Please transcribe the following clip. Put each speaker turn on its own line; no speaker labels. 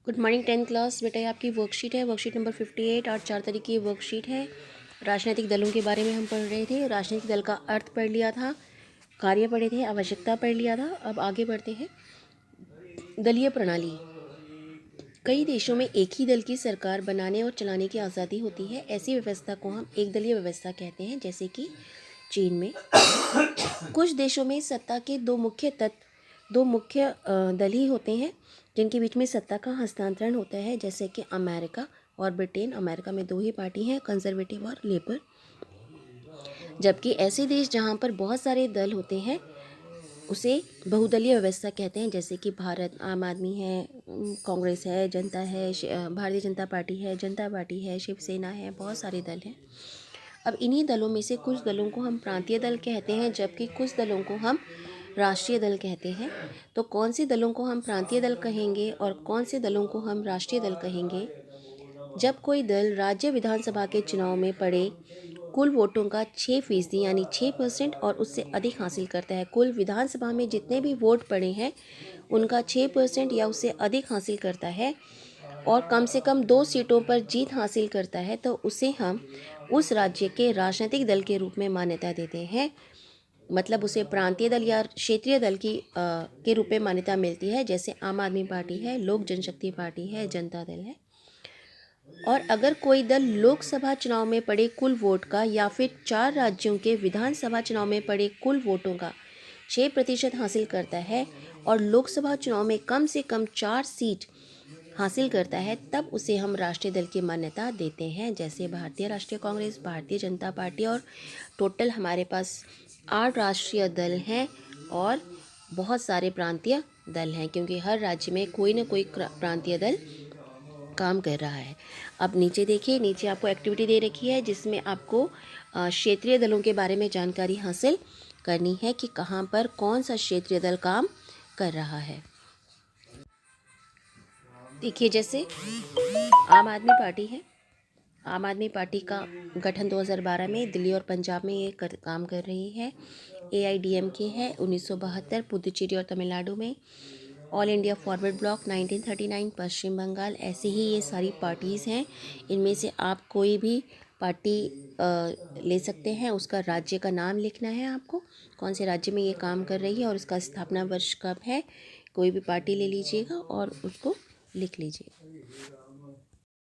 Good morning 10th class. बेटा ये आपकी वर्कशीट है, वर्कशीट नंबर 58 और 4 तारीख की वर्कशीट है। राजनीतिक दलों के बारे में हम पढ़ रहे थे। राजनीतिक दल का अर्थ पढ़ लिया था, कार्य पढ़े थे, आवश्यकता पढ़ लिया था। अब आगे बढ़ते हैं। दलीय प्रणाली। कई देशों में एक ही दल की सरकार बनाने और चलाने की आज़ादी होती है। ऐसी व्यवस्था को हम एक दलीय व्यवस्था कहते हैं, जैसे कि चीन में। कुछ देशों में सत्ता के दो मुख्य दल ही होते हैं जिनके बीच में सत्ता का हस्तांतरण होता है, जैसे कि अमेरिका और ब्रिटेन। अमेरिका में दो ही पार्टी हैं, कंजर्वेटिव और लेबर। जबकि ऐसे देश जहाँ पर बहुत सारे दल होते हैं उसे बहुदलीय व्यवस्था कहते हैं, जैसे कि भारत। आम आदमी है, कांग्रेस है, जनता है, भारतीय जनता पार्टी है, जनता पार्टी है, शिवसेना है, बहुत सारे दल हैं। अब इन्हीं दलों में से कुछ दलों को हम प्रांतीय दल कहते हैं, जबकि कुछ दलों को हम राष्ट्रीय दल कहते हैं। तो कौन से दलों को हम प्रांतीय दल कहेंगे और कौन से दलों को हम राष्ट्रीय दल कहेंगे? जब कोई दल राज्य विधानसभा के चुनाव में पड़े कुल वोटों का 6% यानी 6% और उससे अधिक हासिल करता है। कुल विधानसभा में जितने भी वोट पड़े हैं उनका 6% या उससे अधिक हासिल करता है और कम से कम 2 सीटों पर जीत हासिल करता है, तो उसे हम उस राज्य के राजनीतिक दल के रूप में मान्यता देते हैं। मतलब उसे प्रांतीय दल या क्षेत्रीय दल के रूप में मान्यता मिलती है, जैसे आम आदमी पार्टी है, लोक जनशक्ति पार्टी है, जनता दल है। और अगर कोई दल लोकसभा चुनाव में पड़े कुल वोट का या फिर 4 राज्यों के विधानसभा चुनाव में पड़े कुल वोटों का 6% हासिल करता है और लोकसभा चुनाव में कम से कम 4 सीट हासिल करता है, तब उसे हम राष्ट्रीय दल की मान्यता देते हैं, जैसे भारतीय राष्ट्रीय कांग्रेस, भारतीय जनता पार्टी। और टोटल हमारे पास 8 राष्ट्रीय दल हैं और बहुत सारे प्रांतीय दल हैं, क्योंकि हर राज्य में कोई ना कोई प्रांतीय दल काम कर रहा है। अब नीचे देखिए, नीचे आपको एक्टिविटी दे रखी है जिसमें आपको क्षेत्रीय दलों के बारे में जानकारी हासिल करनी है कि कहाँ पर कौन सा क्षेत्रीय दल काम कर रहा है। देखिए, जैसे आम आदमी पार्टी है। आम आदमी पार्टी का गठन 2012 में दिल्ली और पंजाब में ये काम कर रही है। AIDMK है 1972 पुदुचेरी और तमिलनाडु में। ऑल इंडिया फॉरवर्ड ब्लॉक 1939 पश्चिम बंगाल। ऐसे ही ये सारी पार्टीज़ हैं। इनमें से आप कोई भी पार्टी ले सकते हैं। उसका राज्य का नाम लिखना है आपको, कौन से राज्य में ये काम कर रही है और उसका स्थापना वर्ष कब है। कोई भी पार्टी ले लीजिएगा और उसको लिख लीजिए।